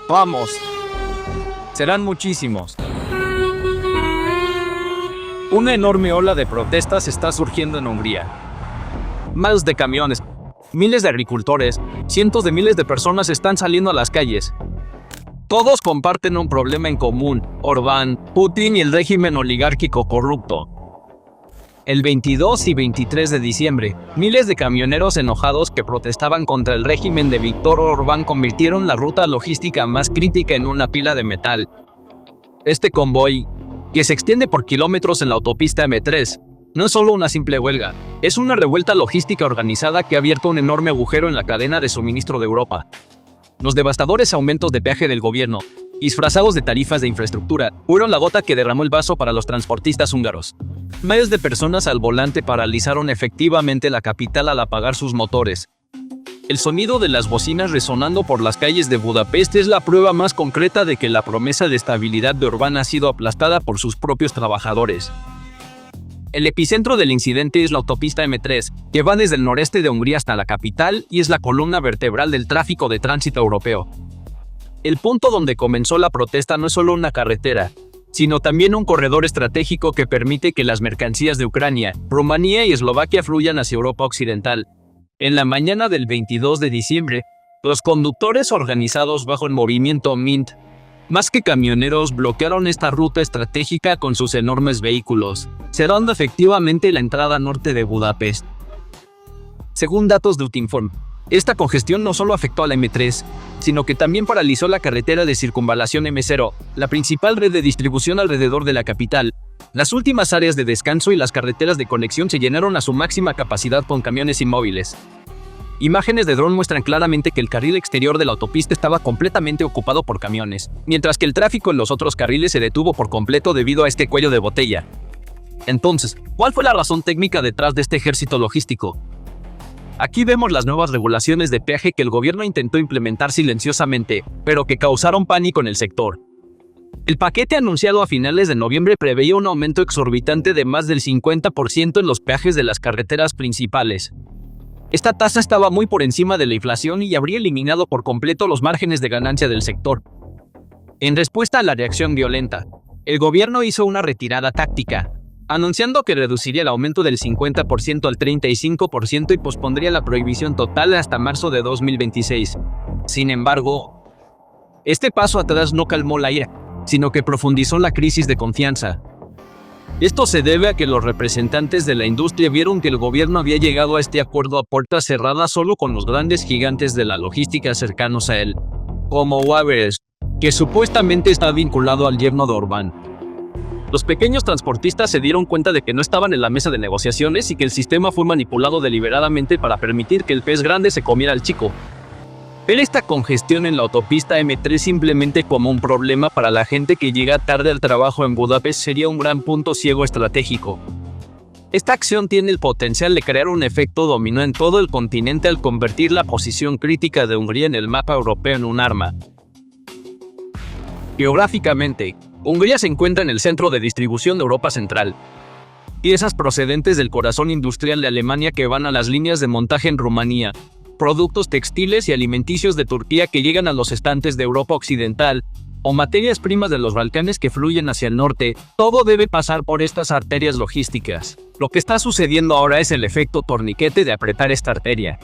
Vamos. Serán muchísimos. Una enorme ola de protestas está surgiendo en Hungría. Miles de camiones, miles de agricultores, cientos de miles de personas están saliendo a las calles. Todos comparten un problema en común: Orbán, Putin y el régimen oligárquico corrupto. El 22 y 23 de diciembre, miles de camioneros enojados que protestaban contra el régimen de Viktor Orbán convirtieron la ruta logística más crítica en una pila de metal. Este convoy, que se extiende por kilómetros en la autopista M3, no es solo una simple huelga, es una revuelta logística organizada que ha abierto un enorme agujero en la cadena de suministro de Europa. Los devastadores aumentos de peaje del gobierno, disfrazados de tarifas de infraestructura, fueron la gota que derramó el vaso para los transportistas húngaros. Miles de personas al volante paralizaron efectivamente la capital al apagar sus motores. El sonido de las bocinas resonando por las calles de Budapest es la prueba más concreta de que la promesa de estabilidad de Orbán ha sido aplastada por sus propios trabajadores. El epicentro del incidente es la autopista M3, que va desde el noreste de Hungría hasta la capital y es la columna vertebral del tráfico de tránsito europeo. El punto donde comenzó la protesta no es solo una carretera, sino también un corredor estratégico que permite que las mercancías de Ucrania, Rumanía y Eslovaquia fluyan hacia Europa Occidental. En la mañana del 22 de diciembre, los conductores organizados bajo el movimiento Mint, más que camioneros, bloquearon esta ruta estratégica con sus enormes vehículos, cerrando efectivamente la entrada norte de Budapest. Según datos de Utinform, esta congestión no solo afectó a la M3, sino que también paralizó la carretera de circunvalación M0, la principal red de distribución alrededor de la capital. Las últimas áreas de descanso y las carreteras de conexión se llenaron a su máxima capacidad con camiones inmóviles. Imágenes de dron muestran claramente que el carril exterior de la autopista estaba completamente ocupado por camiones, mientras que el tráfico en los otros carriles se detuvo por completo debido a este cuello de botella. Entonces, ¿cuál fue la razón técnica detrás de este ejército logístico? Aquí vemos las nuevas regulaciones de peaje que el gobierno intentó implementar silenciosamente, pero que causaron pánico en el sector. El paquete anunciado a finales de noviembre preveía un aumento exorbitante de más del 50% en los peajes de las carreteras principales. Esta tasa estaba muy por encima de la inflación y habría eliminado por completo los márgenes de ganancia del sector. En respuesta a la reacción violenta, el gobierno hizo una retirada táctica, anunciando que reduciría el aumento del 50% al 35% y pospondría la prohibición total hasta marzo de 2026. Sin embargo, este paso atrás no calmó la ira, sino que profundizó la crisis de confianza. Esto se debe a que los representantes de la industria vieron que el gobierno había llegado a este acuerdo a puertas cerradas solo con los grandes gigantes de la logística cercanos a él, como Waberers, que supuestamente está vinculado al yerno de Orbán. Los pequeños transportistas se dieron cuenta de que no estaban en la mesa de negociaciones y que el sistema fue manipulado deliberadamente para permitir que el pez grande se comiera al chico. Ver esta congestión en la autopista M3 simplemente como un problema para la gente que llega tarde al trabajo en Budapest sería un gran punto ciego estratégico. Esta acción tiene el potencial de crear un efecto dominó en todo el continente al convertir la posición crítica de Hungría en el mapa europeo en un arma. Geográficamente, Hungría se encuentra en el centro de distribución de Europa Central. Piezas procedentes del corazón industrial de Alemania que van a las líneas de montaje en Rumanía, productos textiles y alimenticios de Turquía que llegan a los estantes de Europa Occidental, o materias primas de los Balcanes que fluyen hacia el norte, todo debe pasar por estas arterias logísticas. Lo que está sucediendo ahora es el efecto torniquete de apretar esta arteria.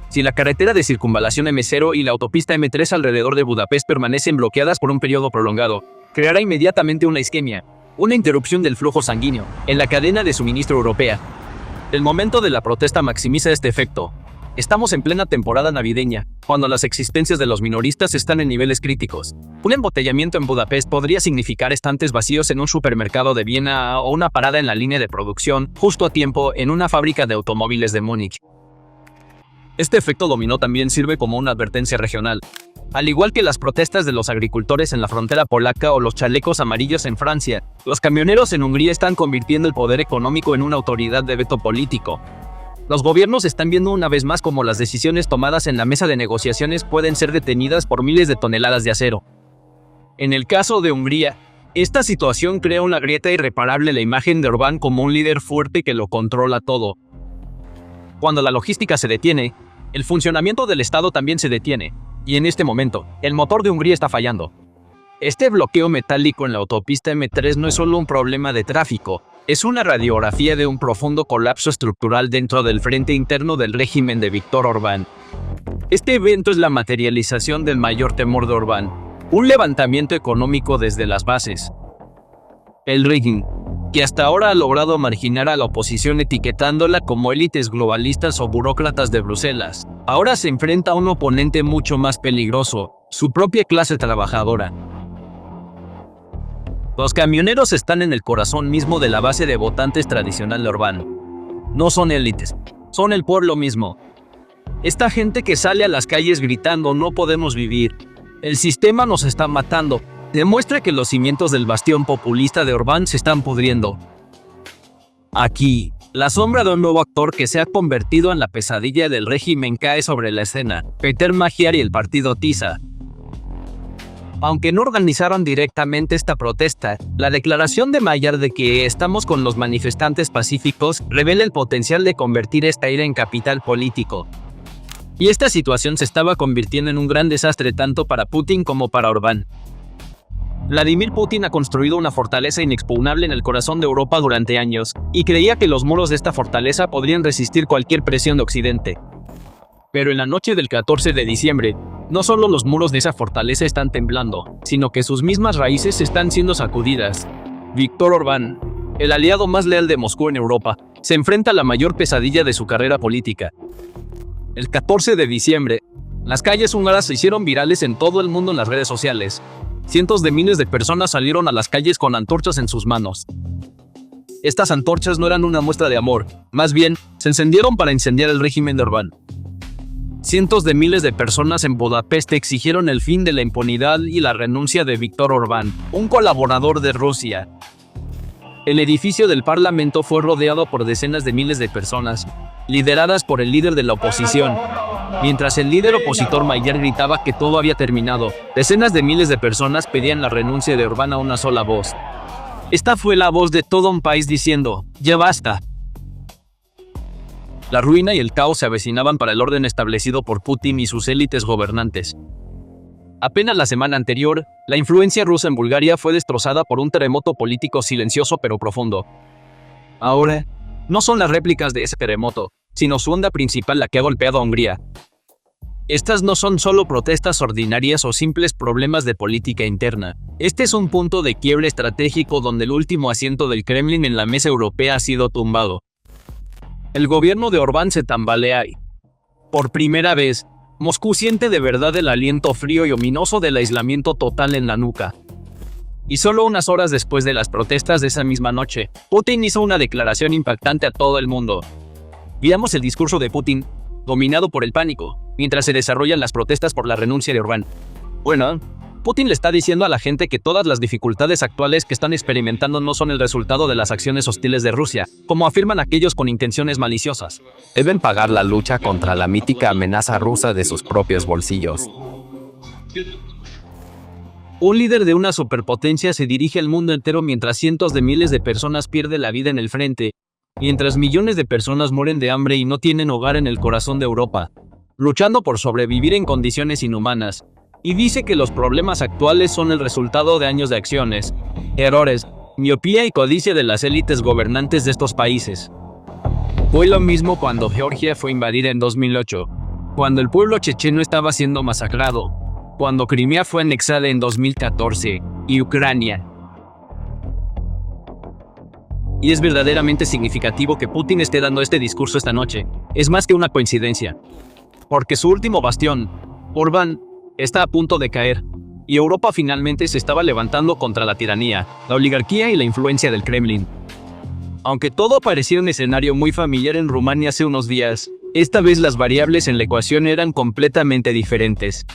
Si la carretera de circunvalación M0 y la autopista M3 alrededor de Budapest permanecen bloqueadas por un periodo prolongado, creará inmediatamente una isquemia, una interrupción del flujo sanguíneo, en la cadena de suministro europea. El momento de la protesta maximiza este efecto. Estamos en plena temporada navideña, cuando las existencias de los minoristas están en niveles críticos. Un embotellamiento en Budapest podría significar estantes vacíos en un supermercado de Viena o una parada en la línea de producción, justo a tiempo, en una fábrica de automóviles de Múnich. Este efecto dominó también sirve como una advertencia regional. Al igual que las protestas de los agricultores en la frontera polaca o los chalecos amarillos en Francia, los camioneros en Hungría están convirtiendo el poder económico en una autoridad de veto político. Los gobiernos están viendo una vez más cómo las decisiones tomadas en la mesa de negociaciones pueden ser detenidas por miles de toneladas de acero. En el caso de Hungría, esta situación crea una grieta irreparable en la imagen de Orbán como un líder fuerte que lo controla todo. Cuando la logística se detiene, el funcionamiento del Estado también se detiene. Y en este momento, el motor de Hungría está fallando. Este bloqueo metálico en la autopista M3 no es solo un problema de tráfico, es una radiografía de un profundo colapso estructural dentro del frente interno del régimen de Viktor Orbán. Este evento es la materialización del mayor temor de Orbán, un levantamiento económico desde las bases. El régimen, que hasta ahora ha logrado marginar a la oposición etiquetándola como élites globalistas o burócratas de Bruselas, ahora se enfrenta a un oponente mucho más peligroso, su propia clase trabajadora. Los camioneros están en el corazón mismo de la base de votantes tradicional de Orbán. No son élites, son el pueblo mismo. Esta gente que sale a las calles gritando "no podemos vivir, el sistema nos está matando", demuestra que los cimientos del bastión populista de Orbán se están pudriendo. Aquí, la sombra de un nuevo actor que se ha convertido en la pesadilla del régimen cae sobre la escena: Péter Magyar y el partido TISA. Aunque no organizaron directamente esta protesta, la declaración de Magyar de que estamos con los manifestantes pacíficos revela el potencial de convertir esta ira en capital político. Y esta situación se estaba convirtiendo en un gran desastre tanto para Putin como para Orbán. Vladimir Putin ha construido una fortaleza inexpugnable en el corazón de Europa durante años, y creía que los muros de esta fortaleza podrían resistir cualquier presión de Occidente. Pero en la noche del 14 de diciembre, no solo los muros de esa fortaleza están temblando, sino que sus mismas raíces están siendo sacudidas. Viktor Orbán, el aliado más leal de Moscú en Europa, se enfrenta a la mayor pesadilla de su carrera política. El 14 de diciembre, las calles húngaras se hicieron virales en todo el mundo en las redes sociales. Cientos de miles de personas salieron a las calles con antorchas en sus manos. Estas antorchas no eran una muestra de amor, más bien, se encendieron para incendiar el régimen de Orbán. Cientos de miles de personas en Budapest exigieron el fin de la impunidad y la renuncia de Viktor Orbán, un colaborador de Rusia. El edificio del Parlamento fue rodeado por decenas de miles de personas, lideradas por el líder de la oposición. Mientras el líder opositor Magyar gritaba que todo había terminado, decenas de miles de personas pedían la renuncia de Orbán a una sola voz. Esta fue la voz de todo un país diciendo: "ya basta". La ruina y el caos se avecinaban para el orden establecido por Putin y sus élites gobernantes. Apenas la semana anterior, la influencia rusa en Bulgaria fue destrozada por un terremoto político silencioso pero profundo. Ahora, no son las réplicas de ese terremoto, sino su onda principal la que ha golpeado a Hungría. Estas no son solo protestas ordinarias o simples problemas de política interna. Este es un punto de quiebre estratégico donde el último asiento del Kremlin en la mesa europea ha sido tumbado. El gobierno de Orbán se tambalea y, por primera vez, Moscú siente de verdad el aliento frío y ominoso del aislamiento total en la nuca. Y solo unas horas después de las protestas de esa misma noche, Putin hizo una declaración impactante a todo el mundo. Veamos el discurso de Putin, dominado por el pánico, mientras se desarrollan las protestas por la renuncia de Orbán. Bueno, Putin le está diciendo a la gente que todas las dificultades actuales que están experimentando no son el resultado de las acciones hostiles de Rusia, como afirman aquellos con intenciones maliciosas. Deben pagar la lucha contra la mítica amenaza rusa de sus propios bolsillos. Un líder de una superpotencia se dirige al mundo entero mientras cientos de miles de personas pierden la vida en el frente, mientras millones de personas mueren de hambre y no tienen hogar en el corazón de Europa, luchando por sobrevivir en condiciones inhumanas. Y dice que los problemas actuales son el resultado de años de acciones, errores, miopía y codicia de las élites gobernantes de estos países. Fue lo mismo cuando Georgia fue invadida en 2008, cuando el pueblo checheno estaba siendo masacrado, cuando Crimea fue anexada en 2014, y Ucrania. Y es verdaderamente significativo que Putin esté dando este discurso esta noche. Es más que una coincidencia. Porque su último bastión, Orbán, está a punto de caer, y Europa finalmente se estaba levantando contra la tiranía, la oligarquía y la influencia del Kremlin. Aunque todo parecía un escenario muy familiar en Rumania hace unos días, esta vez las variables en la ecuación eran completamente diferentes.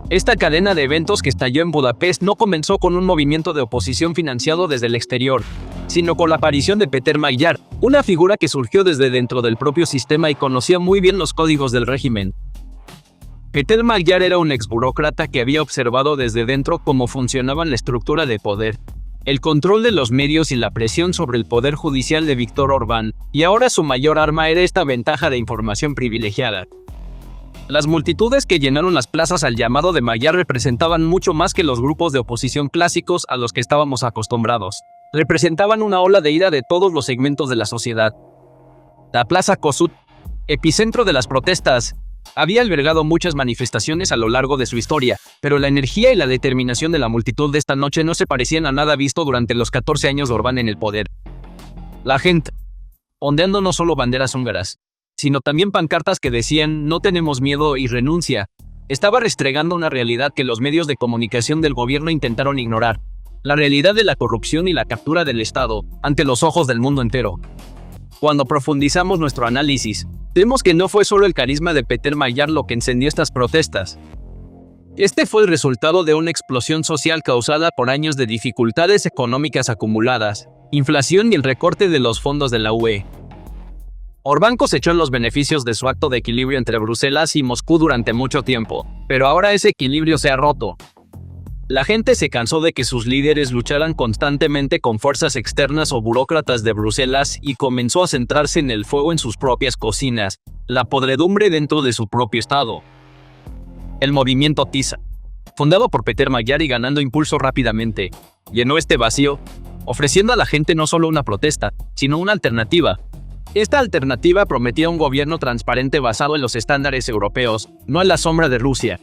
Esta cadena de eventos que estalló en Budapest no comenzó con un movimiento de oposición financiado desde el exterior, sino con la aparición de Péter Magyar, una figura que surgió desde dentro del propio sistema y conocía muy bien los códigos del régimen. Péter Magyar era un exburócrata que había observado desde dentro cómo funcionaba la estructura de poder, el control de los medios y la presión sobre el poder judicial de Viktor Orbán, y ahora su mayor arma era esta ventaja de información privilegiada. Las multitudes que llenaron las plazas al llamado de Magyar representaban mucho más que los grupos de oposición clásicos a los que estábamos acostumbrados. Representaban una ola de ira de todos los segmentos de la sociedad. La Plaza Kossuth, epicentro de las protestas, había albergado muchas manifestaciones a lo largo de su historia, pero la energía y la determinación de la multitud de esta noche no se parecían a nada visto durante los 14 años de Orbán en el poder. La gente, ondeando no solo banderas húngaras, sino también pancartas que decían "no tenemos miedo y renuncia", estaba restregando una realidad que los medios de comunicación del gobierno intentaron ignorar: la realidad de la corrupción y la captura del Estado ante los ojos del mundo entero. Cuando profundizamos nuestro análisis, vemos que no fue solo el carisma de Peter Magyar lo que encendió estas protestas. Este fue el resultado de una explosión social causada por años de dificultades económicas acumuladas, inflación y el recorte de los fondos de la UE. Orbán cosechó los beneficios de su acto de equilibrio entre Bruselas y Moscú durante mucho tiempo, pero ahora ese equilibrio se ha roto. La gente se cansó de que sus líderes lucharan constantemente con fuerzas externas o burócratas de Bruselas y comenzó a centrarse en el fuego en sus propias cocinas, la podredumbre dentro de su propio estado. El movimiento TISA, fundado por Peter Magyar y ganando impulso rápidamente, llenó este vacío, ofreciendo a la gente no solo una protesta, sino una alternativa. Esta alternativa prometía un gobierno transparente basado en los estándares europeos, no en la sombra de Rusia.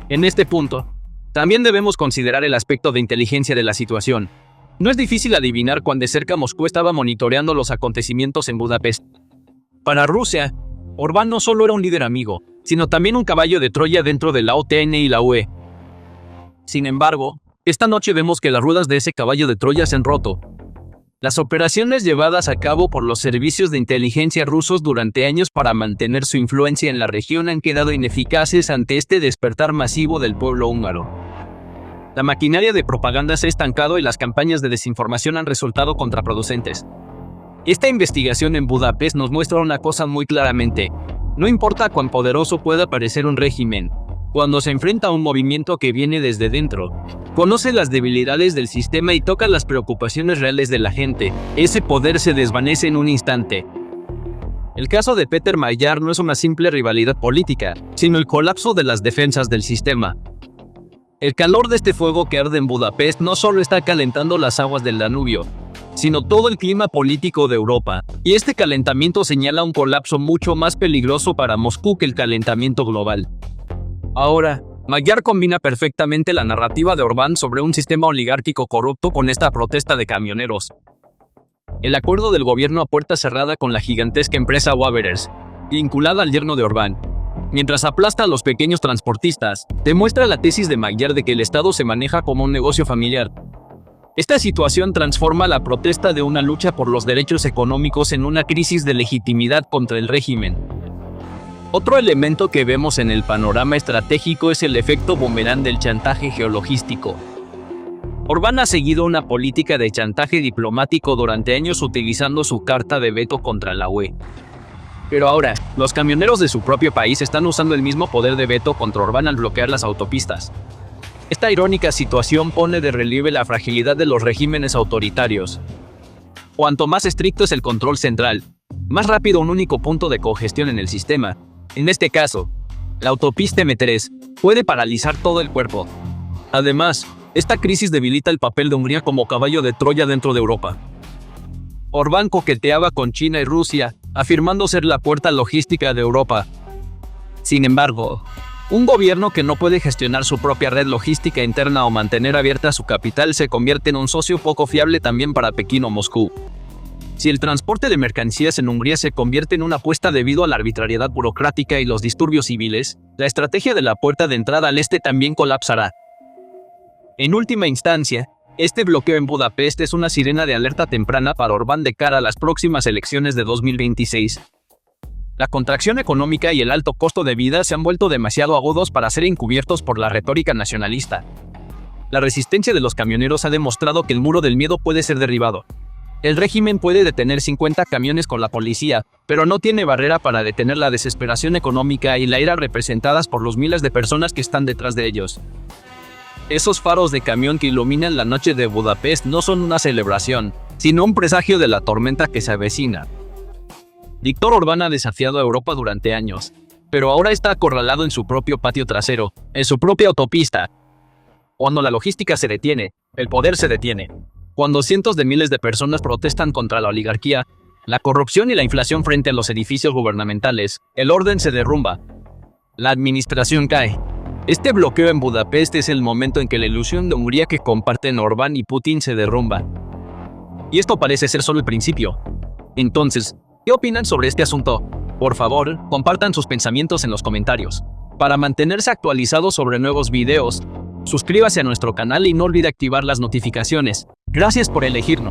En este punto, también debemos considerar el aspecto de inteligencia de la situación. No es difícil adivinar cuán de cerca Moscú estaba monitoreando los acontecimientos en Budapest. Para Rusia, Orbán no solo era un líder amigo, sino también un caballo de Troya dentro de la OTAN y la UE. Sin embargo, esta noche vemos que las ruedas de ese caballo de Troya se han roto. Las operaciones llevadas a cabo por los servicios de inteligencia rusos durante años para mantener su influencia en la región han quedado ineficaces ante este despertar masivo del pueblo húngaro. La maquinaria de propaganda se ha estancado y las campañas de desinformación han resultado contraproducentes. Esta investigación en Budapest nos muestra una cosa muy claramente: no importa cuán poderoso pueda parecer un régimen, cuando se enfrenta a un movimiento que viene desde dentro, conoce las debilidades del sistema y toca las preocupaciones reales de la gente, ese poder se desvanece en un instante. El caso de Peter Magyar no es una simple rivalidad política, sino el colapso de las defensas del sistema. El calor de este fuego que arde en Budapest no solo está calentando las aguas del Danubio, sino todo el clima político de Europa, y este calentamiento señala un colapso mucho más peligroso para Moscú que el calentamiento global. Ahora, Magyar combina perfectamente la narrativa de Orbán sobre un sistema oligárquico corrupto con esta protesta de camioneros. El acuerdo del gobierno a puerta cerrada con la gigantesca empresa Waberers, vinculada al yerno de Orbán, mientras aplasta a los pequeños transportistas, demuestra la tesis de Magyar de que el Estado se maneja como un negocio familiar. Esta situación transforma la protesta de una lucha por los derechos económicos en una crisis de legitimidad contra el régimen. Otro elemento que vemos en el panorama estratégico es el efecto boomerang del chantaje geologístico. Orbán ha seguido una política de chantaje diplomático durante años utilizando su carta de veto contra la UE. Pero ahora, los camioneros de su propio país están usando el mismo poder de veto contra Orbán al bloquear las autopistas. Esta irónica situación pone de relieve la fragilidad de los regímenes autoritarios. Cuanto más estricto es el control central, más rápido un único punto de congestión en el sistema. En este caso, la autopista M3 puede paralizar todo el cuerpo. Además, esta crisis debilita el papel de Hungría como caballo de Troya dentro de Europa. Orbán coqueteaba con China y Rusia, afirmando ser la puerta logística de Europa. Sin embargo, un gobierno que no puede gestionar su propia red logística interna o mantener abierta su capital se convierte en un socio poco fiable también para Pekín o Moscú. Si el transporte de mercancías en Hungría se convierte en una apuesta debido a la arbitrariedad burocrática y los disturbios civiles, la estrategia de la puerta de entrada al este también colapsará. En última instancia, este bloqueo en Budapest es una sirena de alerta temprana para Orbán de cara a las próximas elecciones de 2026. La contracción económica y el alto costo de vida se han vuelto demasiado agudos para ser encubiertos por la retórica nacionalista. La resistencia de los camioneros ha demostrado que el muro del miedo puede ser derribado. El régimen puede detener 50 camiones con la policía, pero no tiene barrera para detener la desesperación económica y la ira representadas por los miles de personas que están detrás de ellos. Esos faros de camión que iluminan la noche de Budapest no son una celebración, sino un presagio de la tormenta que se avecina. Viktor Orbán ha desafiado a Europa durante años, pero ahora está acorralado en su propio patio trasero, en su propia autopista. Cuando la logística se detiene, el poder se detiene. Cuando cientos de miles de personas protestan contra la oligarquía, la corrupción y la inflación frente a los edificios gubernamentales, el orden se derrumba. La administración cae. Este bloqueo en Budapest es el momento en que la ilusión de Hungría que comparten Orbán y Putin se derrumba. Y esto parece ser solo el principio. Entonces, ¿qué opinan sobre este asunto? Por favor, compartan sus pensamientos en los comentarios. Para mantenerse actualizados sobre nuevos videos, suscríbase a nuestro canal y no olvide activar las notificaciones. Gracias por elegirnos.